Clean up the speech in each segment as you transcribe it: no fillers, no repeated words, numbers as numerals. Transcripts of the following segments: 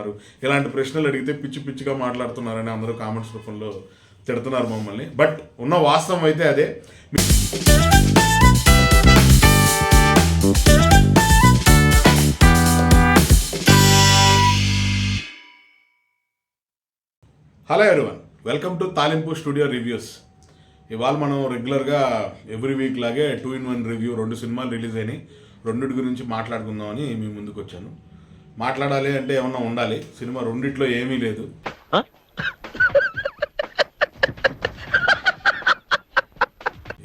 చేస్తున్నారు, ఇలాంటి ప్రశ్నలు అడిగితే పిచ్చి పిచ్చిగా మాట్లాడుతున్నారని అందరూ కామెంట్స్ రూపంలో తిడుతున్నారు మమ్మల్ని. బట్ ఉన్న వాస్తవం అయితే అదే. హలో ఎవరీవన్, వెల్కమ్ టు తాలింపు స్టూడియో రివ్యూస్. ఇవాళ మనం రెగ్యులర్గా ఎవ్రీ వీక్ లాగే 2-in-1 రివ్యూ, 2 సినిమాలు రిలీజ్ అయినాయి, రెండిటి గురించి మాట్లాడుకుందామని మీ ముందుకు వచ్చాను. మాట్లాడాలి అంటే ఏమన్నా ఉండాలి, సినిమా రెండిట్లో ఏమీ లేదు.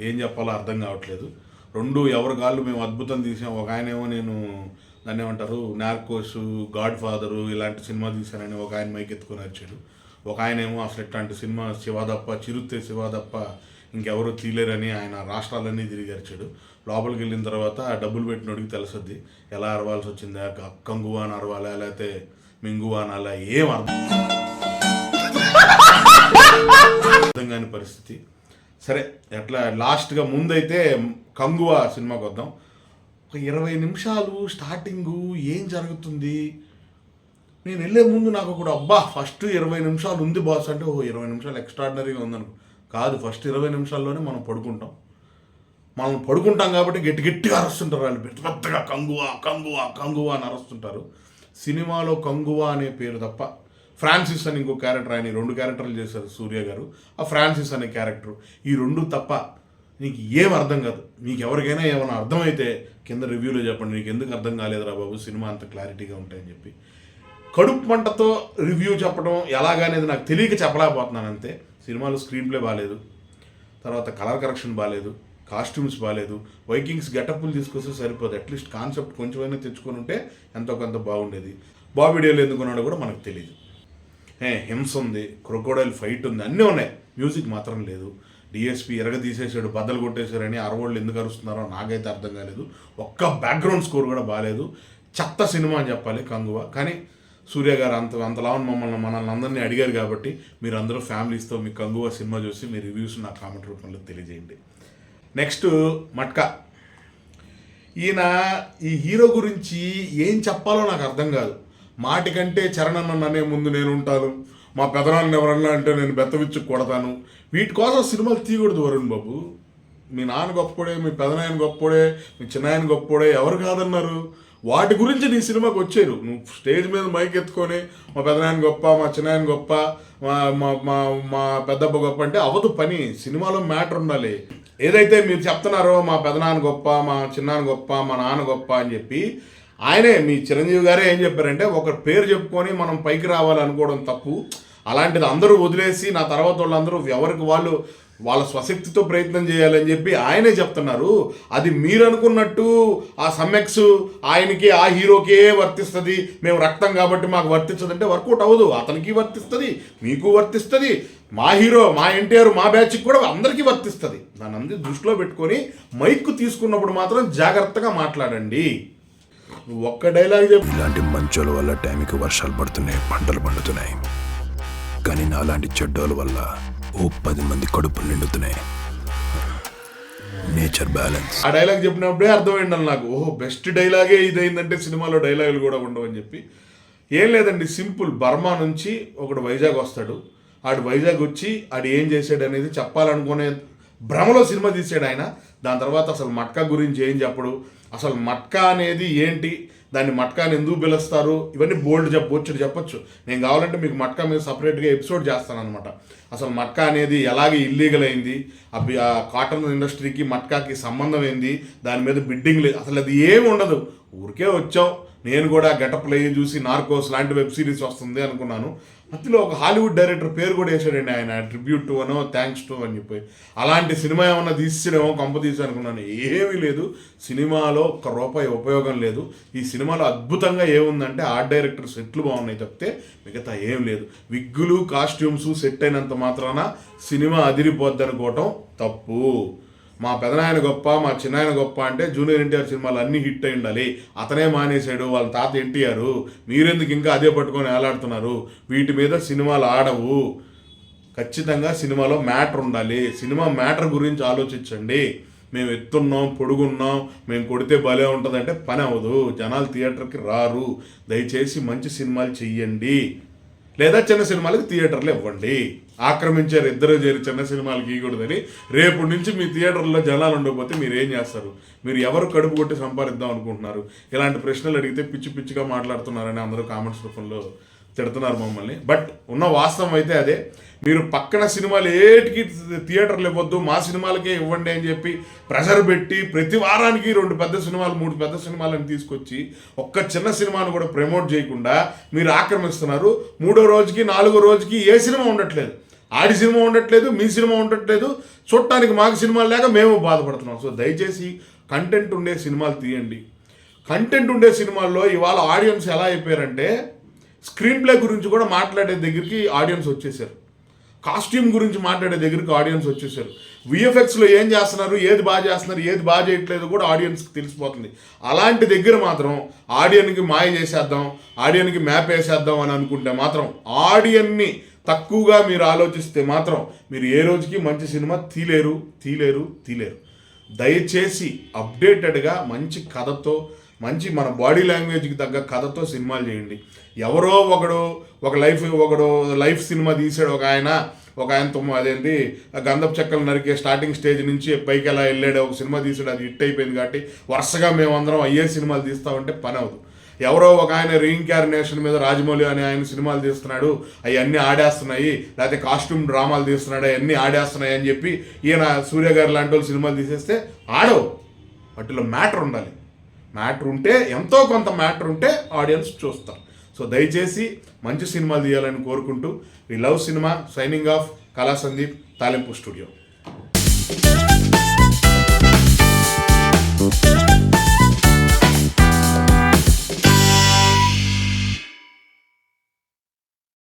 ఏం చెప్పాలో అర్థం కావట్లేదు. రెండు ఎవరి కాళ్ళు మేము అద్భుతం తీసాం. ఒక ఆయనేమో నేను దాన్ని ఏమంటారు నార్కోస్, గాడ్ ఫాదరు ఇలాంటి సినిమా తీశానని ఒక ఆయన మైక్ ఎత్తుకొని వచ్చాడు. ఒక ఆయన ఏమో అసలు ఇట్లాంటి సినిమా శివాదప్ప, చిరుతే శివాదప్ప ఇంకెవరు తీలేరని ఆయన రాష్ట్రాలన్నీ తిరిగి అరిచాడు. లోపలికి వెళ్ళిన తర్వాత డబ్బులు పెట్టినోడికి తెలుస్తుంది ఎలా అరవాల్సి వచ్చిందా, కంగువా అని అరవాలా లేకపోతే మింగువా అనాలా, ఏం అర్థం కాని పరిస్థితి. సరే, ఎట్లా లాస్ట్గా ముందైతే కంగువా సినిమాకి వద్దాం. ఒక 20 నిమిషాలు స్టార్టింగు ఏం జరుగుతుంది, నేను వెళ్ళే ముందు నాకు కూడా అబ్బా ఫస్ట్ 20 నిమిషాలు ఉంది బాస్ అంటే 20 నిమిషాలు ఎక్స్ట్రాడినరీగా ఉందనుకో. కాదు, ఫస్ట్ 20 నిమిషాల్లోనే మనం పడుకుంటాం కాబట్టి గట్టిగా అరుస్తుంటారు వాళ్ళు, పెద్దగా కంగువా కంగువా కంగువా అని అరుస్తుంటారు. సినిమాలో కంగువా అనే పేరు తప్ప ఫ్రాన్సిస్ అని ఇంకో క్యారెక్టర్, ఆయన 2 క్యారెక్టర్లు చేశారు సూర్య గారు. ఆ ఫ్రాన్సిస్ అనే క్యారెక్టర్, ఈ 2 తప్ప నీకు ఏం అర్థం కాదు. మీకు ఎవరికైనా ఏమైనా అర్థమైతే కింద రివ్యూలో చెప్పండి, నీకు ఎందుకు అర్థం కాలేదురా బాబు సినిమా అంత క్లారిటీగా ఉంటాయని చెప్పి. కడుపు మంటతో రివ్యూ చెప్పడం ఎలాగనేది నాకు తెలియక చెప్పలేకపోతున్నాను అంతే. సినిమాలో స్క్రీన్ ప్లే బాగాలేదు, తర్వాత కలర్ కరెక్షన్ బాగాలేదు, కాస్ట్యూమ్స్ బాగాలేదు, వైకింగ్స్ గెటప్లు తీసుకొస్తే సరిపోదు. అట్లీస్ట్ కాన్సెప్ట్ కొంచెమైనా తెచ్చుకొని ఉంటే ఎంతో కొంత బాగుండేది. బాబీ డేల్ ఎందుకున్నాడో కూడా మనకు తెలియదు. హింస ఉంది, క్రొకోడైల్ ఫైట్ ఉంది, అన్నీ ఉన్నాయి, మ్యూజిక్ మాత్రం లేదు. డిఎస్పీ ఎరగ తీసేసాడు, బద్దలు కొట్టేశారని అరవోళ్ళు ఎందుకు అరుస్తున్నారో నాకైతే అర్థం కాలేదు. ఒక్క బ్యాక్గ్రౌండ్ స్కోర్ కూడా బాగాలేదు. చెత్త సినిమా అని చెప్పాలి కంగువా. కానీ సూర్య గారు అంతలా మనల్ని అందరినీ అడిగారు కాబట్టి మీరు అందరూ ఫ్యామిలీస్తో మీ కంగువా సినిమా చూసి మీ రివ్యూస్ నా కామెంట్ రూపంలో తెలియజేయండి. నెక్స్ట్ మట్కా. ఈయన ఈ హీరో గురించి ఏం చెప్పాలో నాకు అర్థం కాదు. మాటికంటే చరణ్ అనే ముందు నేను ఉంటాను, మా పెదనాన్న ఎవరన్నా అంటే నేను బెత్తవిచ్చు కొడతాను, వీటి కోసం సినిమాలు తీయకూడదు వరుణ్ బాబు. మీ నాన్న గొప్పడే, మీ పెదనాయన గొప్పడే, మీ చిన్నాయన గొప్పడే, ఎవరు కాదన్నారు? వాటి గురించి నీ సినిమాకి వచ్చారు. నువ్వు స్టేజ్ మీద మైక్ ఎత్తుకొని మా పెదనాయన గొప్ప, మా చిన్నాయన గొప్ప, మా పెద్దప్ప గొప్ప అంటే అవదు పని. సినిమాలో మ్యాటర్ ఉండాలి. ఏదైతే మీరు చెప్తున్నారో మా పెదనాన్న గొప్ప, మా చిన్నాన్న గొప్ప, మా నాన్న గొప్ప అని చెప్పి ఆయనే మీ చిరంజీవి గారే ఏం చెప్పారంటే ఒకరి పేరు చెప్పుకొని మనం పైకి రావాలనుకోవడం తప్పు. అలాంటిది అందరూ వదిలేసి నా తర్వాత వాళ్ళందరూ ఎవరికి వాళ్ళ స్వశక్తితో ప్రయత్నం చేయాలని చెప్పి ఆయనే చెప్తున్నారు. అది మీరు అనుకున్నట్టు ఆ సమ్మెక్స్ ఆయనకి ఆ హీరోకే వర్తిస్తుంది, మేము రక్తం కాబట్టి మాకు వర్తించదు అంటే వర్కౌట్ అవ్వదు. అతనికి వర్తిస్తుంది, మీకు వర్తిస్తుంది, మా హీరో మా ఎన్టీఆర్ మా బ్యాచ్కి కూడా అందరికీ వర్తిస్తుంది. దాన్ని అందరూ దృష్టిలో పెట్టుకొని మైక్ తీసుకున్నప్పుడు మాత్రం జాగ్రత్తగా మాట్లాడండి. ఒక్క డైలాగ్ చెప్పు. ఇలాంటి మంచోళ్ళ వల్ల టైంకి వర్షాలు పడుతున్నాయి, పంటలు పండుతున్నాయి, కానీ నాలాంటి చెడ్డోళ్ళ వల్ల 10 మంది కడుపులు నిండుతున్నాయి. Nature balance. ఆ డైలాగ్ చెప్పినప్పుడే అర్థమైంది నాకు, బెస్ట్ డైలాగే ఇదైందంటే సినిమాలో డైలాగులు కూడా ఉండవని చెప్పి. ఏం లేదండి, సింపుల్. బర్మా నుంచి ఒకడు వైజాగ్ వస్తాడు. ఆడు వైజాగ్ వచ్చి ఆడు ఏం చేశాడు అనేది చెప్పాలనుకునే భ్రమలో సినిమా తీసాడు ఆయన. దాని తర్వాత అసలు మట్కా గురించి ఏం చెప్పడు, అసలు మట్కా అనేది ఏంటి, దాన్ని మట్కాని ఎందుకు పిలుస్తారు, ఇవన్నీ బోల్డ్ చెప్పొచ్చు. నేను కావాలంటే మీకు మట్కా మీద సపరేట్గా ఎపిసోడ్ చేస్తాను అనమాట. అసలు మట్కా అనేది ఎలాగే ఇల్లీగల్ అయింది, ఆ కాటన్ ఇండస్ట్రీకి మట్కాకి సంబంధం ఏంది, దాని మీద బిడ్డింగ్ లేదు, అసలు అది ఏమి ఉండదు. ఊరికే వచ్చాం, నేను కూడా గెటప్లు అయ్యి చూసి నార్కోస్ లాంటి వెబ్ సిరీస్ వస్తుంది అనుకున్నాను. మధ్యలో ఒక హాలీవుడ్ డైరెక్టర్ పేరు కూడా వేసాడండి ఆయన, ట్రిబ్యూట్ టు అనో థ్యాంక్స్ టు అని చెప్పి. అలాంటి సినిమా ఏమన్నా తీసేమో కంప తీసి అనుకున్నాను. ఏమీ లేదు, సినిమాలో ₹1 ఉపయోగం లేదు. ఈ సినిమాలో అద్భుతంగా ఏముందంటే ఆర్ట్ డైరెక్టర్ సెట్లు బాగున్నాయి తప్పితే మిగతా ఏం లేదు. విగ్గులు కాస్ట్యూమ్స్ సెట్ అయినంత మాత్రాన సినిమా అదిరిపోద్ది అనుకోవటం తప్పు. మా పెదనాయన గొప్ప, మా చిన్నాయన గొప్ప అంటే జూనియర్ ఎన్టీఆర్ సినిమాలు అన్నీ హిట్ అయి ఉండాలి. అతనే మానేశాడు, వాళ్ళ తాత ఎన్టీఆర్, మీరెందుకు ఇంకా అదే పట్టుకొని ఏలాడుతున్నారు? వీటి మీద సినిమాలు ఆడవు. ఖచ్చితంగా సినిమాలో మ్యాటర్ ఉండాలి. సినిమా మ్యాటర్ గురించి ఆలోచించండి. మేము ఎత్తున్నాం పొడుగున్నాం మేము కొడితే భలే ఉంటుందంటే పని అవ్వదు. జనాలు థియేటర్కి రారు. దయచేసి మంచి సినిమాలు చెయ్యండి, లేదా చిన్న సినిమాలకి థియేటర్లు ఇవ్వండి. ఆక్రమించారు ఇద్దరు చేరి చిన్న సినిమాలకి ఇవ్వకూడదని. రేపు నుంచి మీ థియేటర్లో జనాలు ఉండకపోతే మీరు ఏం చేస్తారు? మీరు ఎవరు కడుపు కొట్టి సంపాదిద్దాం అనుకుంటున్నారు? ఇలాంటి ప్రశ్నలు అడిగితే పిచ్చి పిచ్చిగా మాట్లాడుతున్నారని అందరూ కామెంట్స్ రూపంలో తిడుతున్నారు మమ్మల్ని. బట్ ఉన్న వాస్తవం అయితే అదే. మీరు పక్కన సినిమాలు ఏటికి థియేటర్లు ఇవ్వద్దు, మా సినిమాలకే ఇవ్వండి అని చెప్పి ప్రెషర్ పెట్టి ప్రతి వారానికి 2 పెద్ద సినిమాలు 3 పెద్ద సినిమాలను తీసుకొచ్చి ఒక్క చిన్న సినిమాను కూడా ప్రమోట్ చేయకుండా మీరు ఆక్రమిస్తున్నారు. 3వ రోజుకి 4వ రోజుకి ఏ సినిమా ఉండట్లేదు. ఆడి సినిమా ఉండట్లేదు, మీ సినిమా ఉండట్లేదు. చూడటానికి మాకు సినిమాలు లేక మేము బాధపడుతున్నాం. సో దయచేసి కంటెంట్ ఉండే సినిమాలు తీయండి. కంటెంట్ ఉండే సినిమాల్లో ఇవాళ ఆడియన్స్ ఎలా అయిపోయారంటే స్క్రీన్ ప్లే గురించి కూడా మాట్లాడే దగ్గరికి ఆడియన్స్ వచ్చేసారు. కాస్ట్యూమ్ గురించి మాట్లాడే దగ్గరికి ఆడియన్స్ వచ్చేసారు. విఎఫ్ఎక్స్లో ఏం చేస్తున్నారు, ఏది బాగా చేస్తున్నారు, ఏది బాగా చేయట్లేదు కూడా ఆడియన్స్కి తెలిసిపోతుంది. అలాంటి దగ్గర మాత్రం ఆడియన్కి మాయ చేసేద్దాం, ఆడియన్కి మ్యాప్ వేసేద్దాం అని అనుకుంటే మాత్రం, ఆడియన్ని తక్కువగా మీరు ఆలోచిస్తే మాత్రం మీరు ఏ రోజుకి మంచి సినిమా తీలేరు. దయచేసి అప్డేటెడ్గా మంచి కథతో, మంచి మన బాడీ లాంగ్వేజ్కి తగ్గ కథతో సినిమాలు చేయండి. ఎవరో ఒకడు లైఫ్ సినిమా తీసాడు ఒక ఆయన అదేంటి గంధపు చెక్కలు నరికే స్టార్టింగ్ స్టేజ్ నుంచి పైకి ఎలా వెళ్ళాడు, ఒక సినిమా తీసాడు, అది హిట్ అయిపోయింది. కాబట్టి వరుసగా మేమందరం అయ్యే సినిమాలు తీస్తామంటే పని అవ్వదు. ఎవరో ఒక ఆయన రీఇన్కార్నేషన్ మీద రాజమౌళి అనే ఆయన సినిమాలు తీస్తున్నాడు, అవన్నీ ఆడేస్తున్నాయి, లేకపోతే కాస్ట్యూమ్ డ్రామాలు తీస్తున్నాడు, అవన్నీ ఆడేస్తున్నాయి అని చెప్పి ఈయన సూర్య గారు లాంటి వాళ్ళు సినిమాలు తీసేస్తే ఆడవు. వాటిలో మ్యాటర్ ఉండాలి. మ్యాటర్ ఉంటే, ఎంతో కొంత మ్యాటర్ ఉంటే ఆడియన్స్ చూస్తారు. సో దయచేసి మంచి సినిమాలు తీయాలని కోరుకుంటూ, we love cinema. Signing off Kala Sandeep, తాలింపు స్టూడియో.